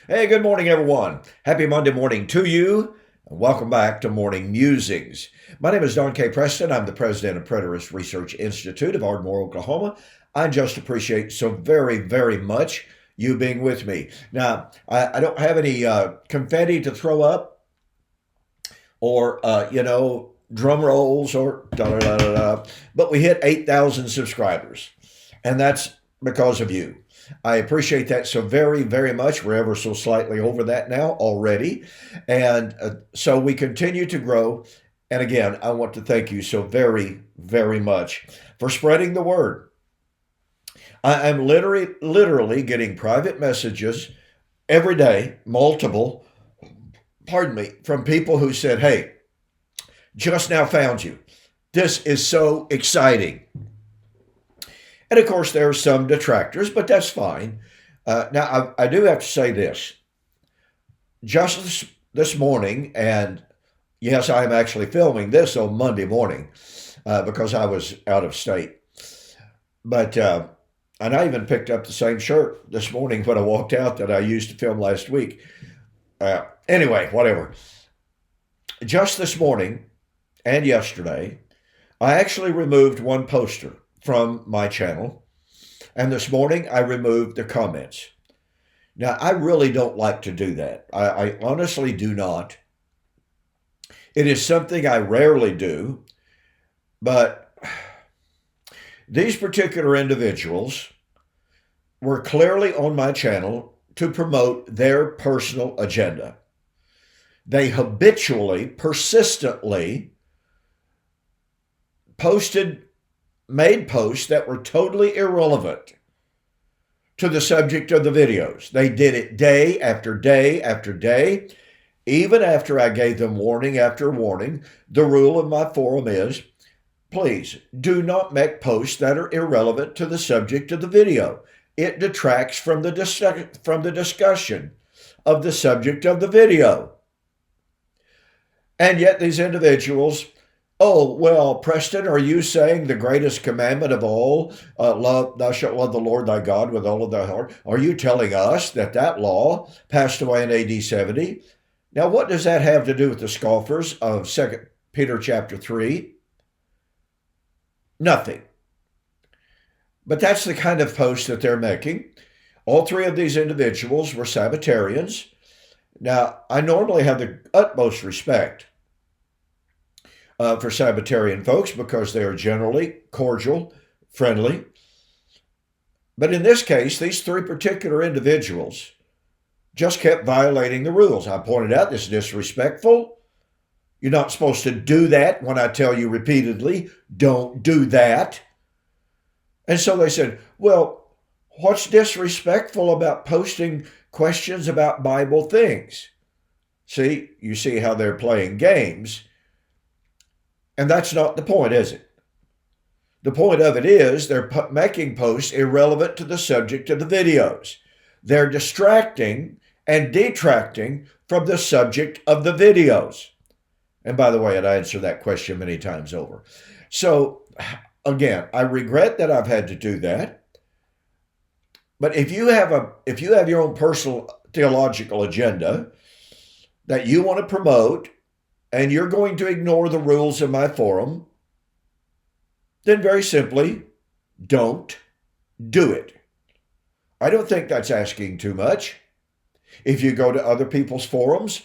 Hey, good morning, everyone. Happy Monday morning to you, and welcome back to Morning Musings. My name is Don K. Preston. I'm the president of Preterist Research Institute of Ardmore, Oklahoma. I just appreciate so very much you being with me. Now, I don't have any confetti to throw up or, drum rolls or da da da da da, but we hit 8,000 subscribers, and that's because of you. I appreciate that so very much. We're ever so slightly over that now already. And so we continue to grow. And again, I want to thank you so very much for spreading the word. I am literally getting private messages every day, multiple, pardon me, from people who said, hey, just now found you. This is so exciting. And of course, there are some detractors, but that's fine. Now, I do have to say this. Just this morning, and yes, I am actually filming this on Monday morning because I was out of state. But, and I even picked up the same shirt this morning when I walked out that I used to film last week. Anyway, whatever. Just this morning and yesterday, I actually removed one poster from my channel. And this morning, I removed the comments. Now, I really don't like to do that. I honestly do not. It is something I rarely do. But these particular individuals were clearly on my channel to promote their personal agenda. They habitually, persistently made posts that were totally irrelevant to the subject of the videos. They did it day after day after day, even after I gave them warning after warning. The rule of my forum is, please do not make posts that are irrelevant to the subject of the video. It detracts from the discussion of the subject of the video. And yet these individuals, oh, well, Preston, are you saying the greatest commandment of all, thou shalt love the Lord thy God with all of thy heart? Are you telling us that law passed away in AD 70? Now, what does that have to do with the scoffers of 2 Peter chapter 3? Nothing. But that's the kind of post that they're making. All three of these individuals were Sabbatarians. Now, I normally have the utmost respect for Sabbatarian folks because they are generally cordial, friendly. But in this case, these three particular individuals just kept violating the rules. I pointed out this is disrespectful. You're not supposed to do that when I tell you repeatedly, don't do that. And so they said, well, what's disrespectful about posting questions about Bible things? See, you see how they're playing games. And that's not the point, is it? The point of it is they're making posts irrelevant to the subject of the videos. They're distracting and detracting from the subject of the videos. And by the way, I'd answered that question many times over. So again, I regret that I've had to do that. But if you have your own personal theological agenda that you want to promote, and you're going to ignore the rules of my forum, then very simply, don't do it. I don't think that's asking too much. If you go to other people's forums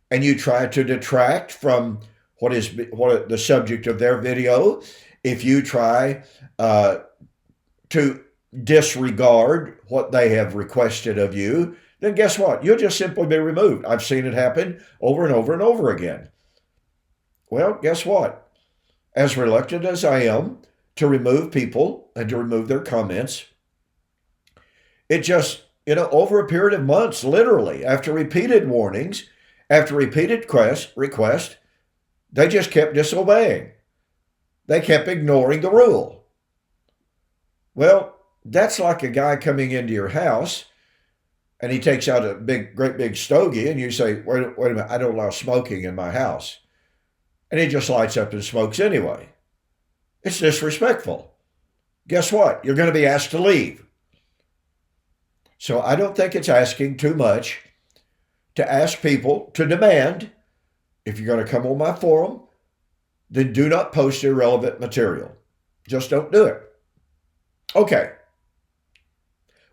and you try to detract from what the subject of their video, if you try to disregard what they have requested of you, then guess what? You'll just simply be removed. I've seen it happen over and over again. Well, guess what? As reluctant as I am to remove people and to remove their comments, it just, over a period of months, literally, after repeated warnings, after repeated requests, they just kept disobeying. They kept ignoring the rule. Well, that's like a guy coming into your house and he takes out a great big stogie and you say, wait a minute, I don't allow smoking in my house. And he just lights up and smokes anyway. It's disrespectful. Guess what? You're going to be asked to leave. So I don't think it's asking too much to ask people to demand, if you're going to come on my forum, then do not post irrelevant material. Just don't do it. Okay.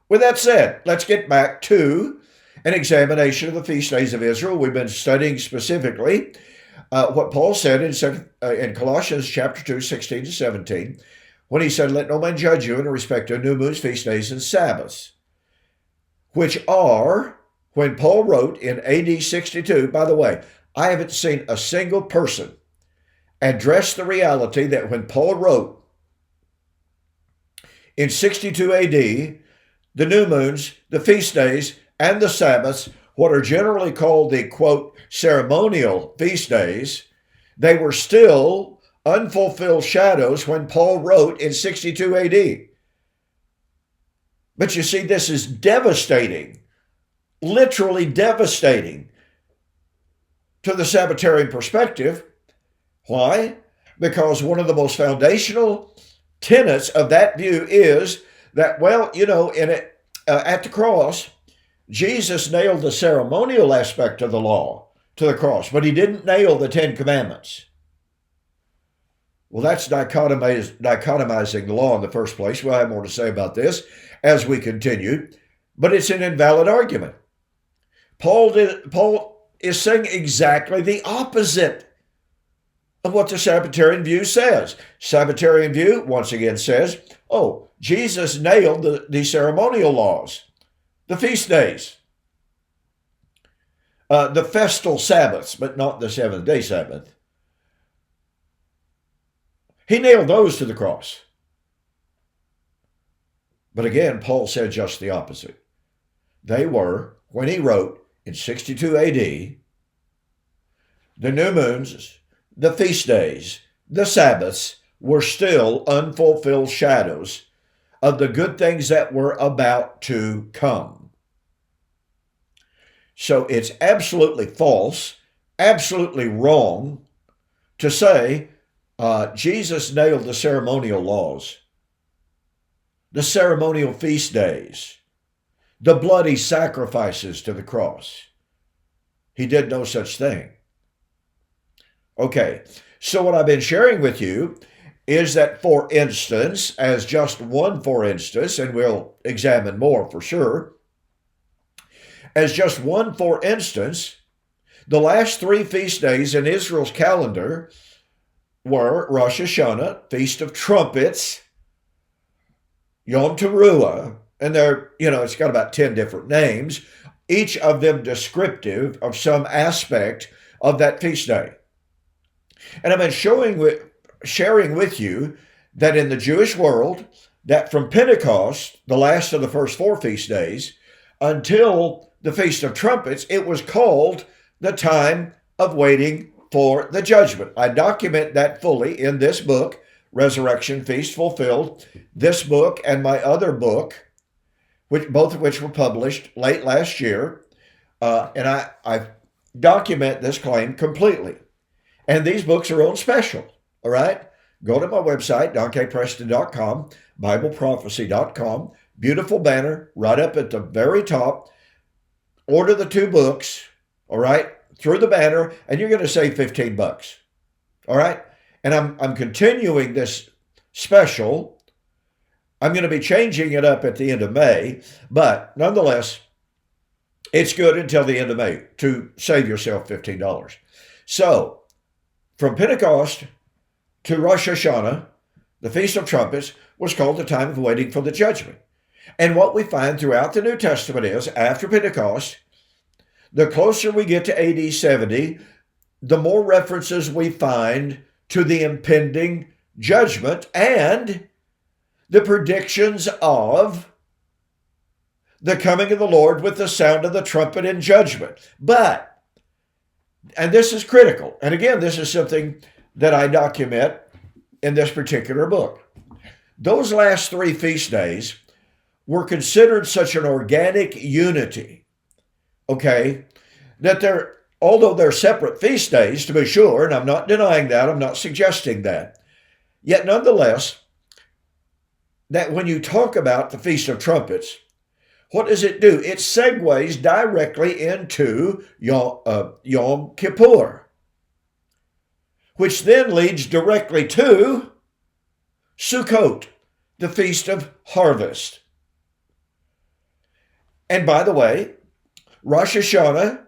With that said, let's get back to an examination of the feast days of Israel. We've been studying specifically what Paul said in Colossians chapter 2, 16 to 17, when he said, "Let no man judge you in respect to new moons, feast days, and Sabbaths," which are, when Paul wrote in AD 62, by the way, I haven't seen a single person address the reality that when Paul wrote in 62 AD, the new moons, the feast days, and the Sabbaths, what are generally called the, quote, ceremonial feast days, they were still unfulfilled shadows when Paul wrote in 62 AD. But you see, this is devastating, literally devastating to the Sabbatarian perspective. Why? Because one of the most foundational tenets of that view is that, well, at the cross, Jesus nailed the ceremonial aspect of the law to the cross, but he didn't nail the Ten Commandments. Well, that's dichotomizing the law in the first place. We'll have more to say about this as we continue, but it's an invalid argument. Paul is saying exactly the opposite of what the Sabbatarian view says. Sabbatarian view, once again, says, oh, Jesus nailed the ceremonial laws, the feast days, the festal Sabbaths, but not the seventh-day Sabbath. He nailed those to the cross. But again, Paul said just the opposite. They were, when he wrote in 62 AD, the new moons, the feast days, the Sabbaths were still unfulfilled shadows of the good things that were about to come. So it's absolutely false, absolutely wrong to say Jesus nailed the ceremonial laws, the ceremonial feast days, the bloody sacrifices to the cross. He did no such thing. Okay, so what I've been sharing with you is that, for instance, as just one for instance, and we'll examine more for sure, as just one for instance, the last three feast days in Israel's calendar were Rosh Hashanah, Feast of Trumpets, Yom Teruah, and it's got about 10 different names, each of them descriptive of some aspect of that feast day. And I've been sharing with you that in the Jewish world, that from Pentecost, the last of the first four feast days, until the Feast of Trumpets, it was called the time of waiting for the judgment. I document that fully in this book, Resurrection Feast Fulfilled. This book and my other book, both of which were published late last year, and I document this claim completely. And these books are on special, all right? Go to my website, donkpreston.com, bibleprophecy.com, beautiful banner right up at the very top. Order the two books, all right, through the banner, and you're going to save $15, all right? And I'm continuing this special. I'm going to be changing it up at the end of May, but nonetheless, it's good until the end of May to save yourself $15. So, from Pentecost to Rosh Hashanah, the Feast of Trumpets was called the time of waiting for the judgment. And what we find throughout the New Testament is, after Pentecost, the closer we get to AD 70, the more references we find to the impending judgment and the predictions of the coming of the Lord with the sound of the trumpet in judgment. But, and this is critical, and again, this is something that I document in this particular book. Those last three feast days were considered such an organic unity, okay, that although they're separate feast days, to be sure, and I'm not denying that, I'm not suggesting that, yet nonetheless, that when you talk about the Feast of Trumpets, what does it do? It segues directly into Yom Kippur, which then leads directly to Sukkot, the Feast of Harvest. And by the way, Rosh Hashanah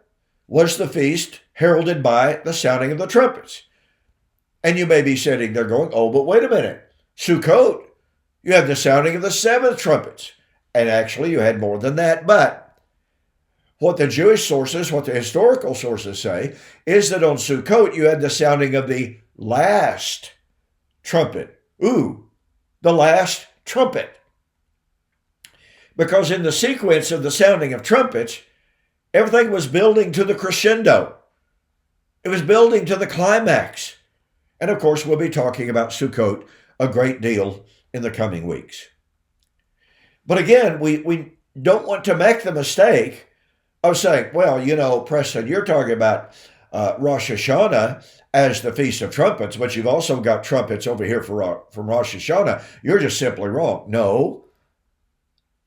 was the feast heralded by the sounding of the trumpets. And you may be sitting there going, oh, but wait a minute. Sukkot, you have the sounding of the seventh trumpets. And actually, you had more than that. But what the Jewish sources, what the historical sources say, is that on Sukkot, you had the sounding of the last trumpet. Ooh, the last trumpet. Because in the sequence of the sounding of trumpets, everything was building to the crescendo. It was building to the climax. And of course, we'll be talking about Sukkot a great deal in the coming weeks. But again, we don't want to make the mistake of saying, well, you know, Preston, you're talking about Rosh Hashanah as the Feast of Trumpets, but you've also got trumpets over here from Rosh Hashanah. You're just simply wrong. No.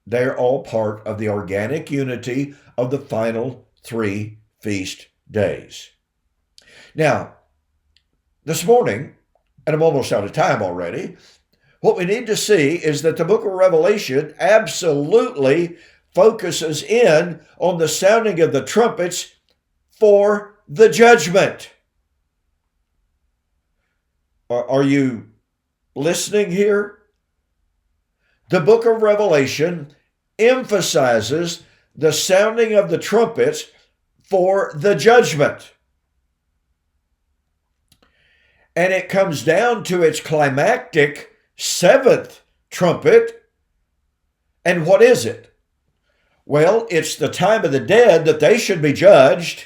They're all part of the organic unity of the final 3 feast days. Now, this morning, and I'm almost out of time already, what we need to see is that the book of Revelation absolutely focuses in on the sounding of the trumpets for the judgment. Are you listening here? The book of Revelation emphasizes the sounding of the trumpets for the judgment. And it comes down to its climactic 7th trumpet. And what is it? Well, it's the time of the dead that they should be judged.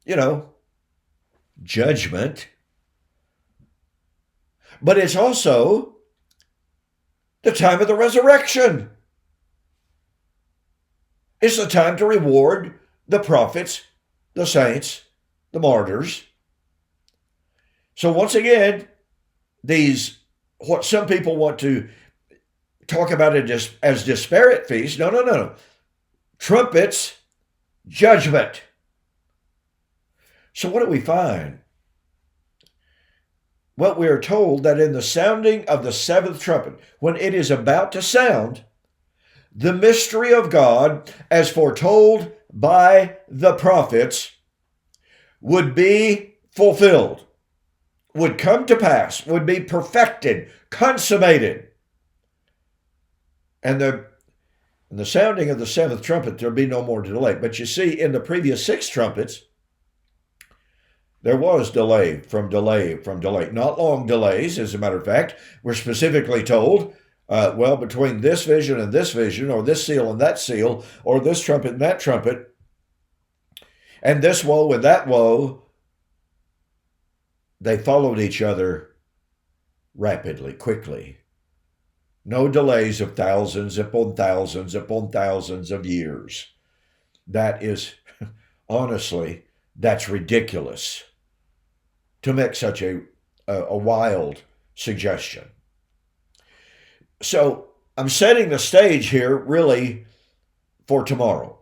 You know, judgment. But it's also the time of the resurrection. It's the time to reward the prophets, the saints, the martyrs. So once again, these, what some people want to talk about it as disparate feasts. No. Trumpets, judgment. So what do we find? Well, we are told that in the sounding of the 7th trumpet, when it is about to sound, the mystery of God, as foretold by the prophets, would be fulfilled, would come to pass, would be perfected, consummated. And the sounding of the 7th trumpet, there'll be no more delay. But you see, in the previous 6 trumpets, there was delay from delay. Not long delays, as a matter of fact. We're specifically told, between this vision and this vision, or this seal and that seal, or this trumpet and that trumpet, and this woe and that woe, they followed each other rapidly, quickly. No delays of thousands upon thousands upon thousands of years. That is, honestly, that's ridiculous to make such a wild suggestion. So I'm setting the stage here really for tomorrow.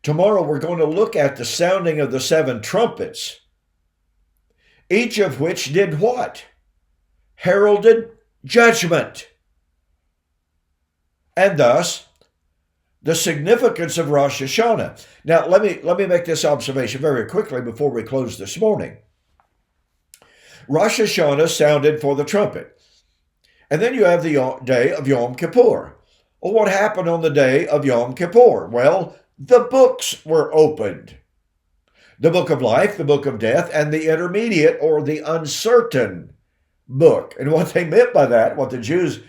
Tomorrow we're going to look at the sounding of the 7 trumpets, each of which did what? Heralded judgment. And thus, the significance of Rosh Hashanah. Now, let me make this observation very quickly before we close this morning. Rosh Hashanah sounded for the trumpet. And then you have the day of Yom Kippur. Well, what happened on the day of Yom Kippur? Well, the books were opened. The book of life, the book of death, and the intermediate or the uncertain book. And what they meant by that, what the Jews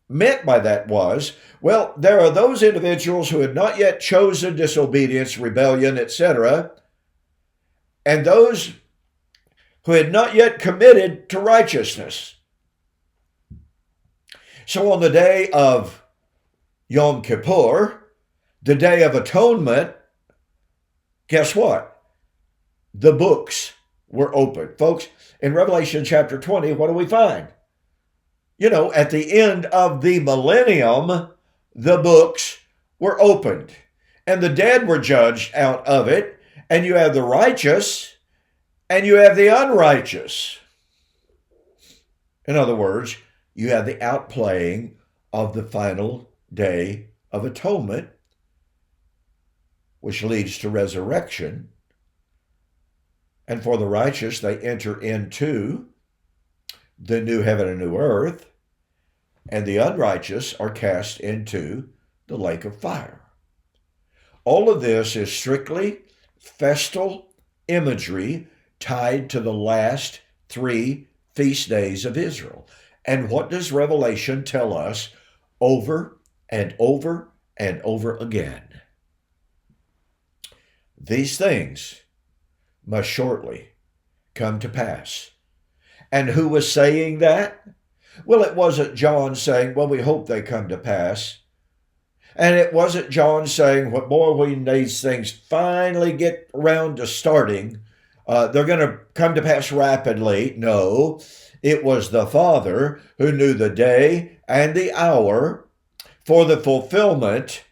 meant by that was, well, there are those individuals who had not yet chosen disobedience, rebellion, etc., and those who had not yet committed to righteousness. So on the day of Yom Kippur, the Day of Atonement, guess what? The books were opened. Folks, in Revelation chapter 20, what do we find? At the end of the millennium, the books were opened and the dead were judged out of it. And you have the righteous and you have the unrighteous. In other words, you have the outplaying of the final day of atonement, which leads to resurrection. And for the righteous, they enter into the new heaven and new earth, and the unrighteous are cast into the lake of fire. All of this is strictly festal imagery tied to the last 3 feast days of Israel. And what does Revelation tell us over and over and over again? These things must shortly come to pass. And who was saying that? Well, it wasn't John saying, well, we hope they come to pass. And it wasn't John saying, well, boy, when these things finally get around to starting, they're going to come to pass rapidly. No, it was the Father who knew the day and the hour for the fulfillment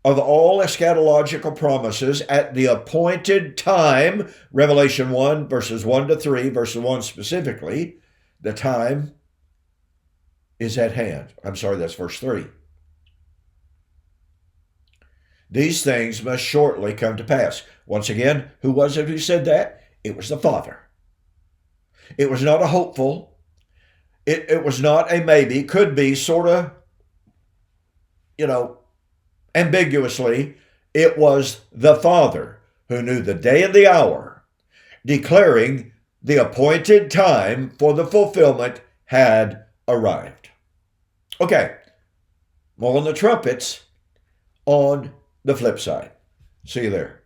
of all eschatological promises at the appointed time. Revelation 1, verses 1 to 3, verses 1 specifically, the time is at hand. I'm sorry, that's verse 3. These things must shortly come to pass. Once again, who was it who said that? It was the Father. It was not a hopeful. It was not a maybe. Could be, sort of, ambiguously. It was the Father who knew the day and the hour, declaring the appointed time for the fulfillment had arrived. Okay, more on the trumpets on the flip side. See you there.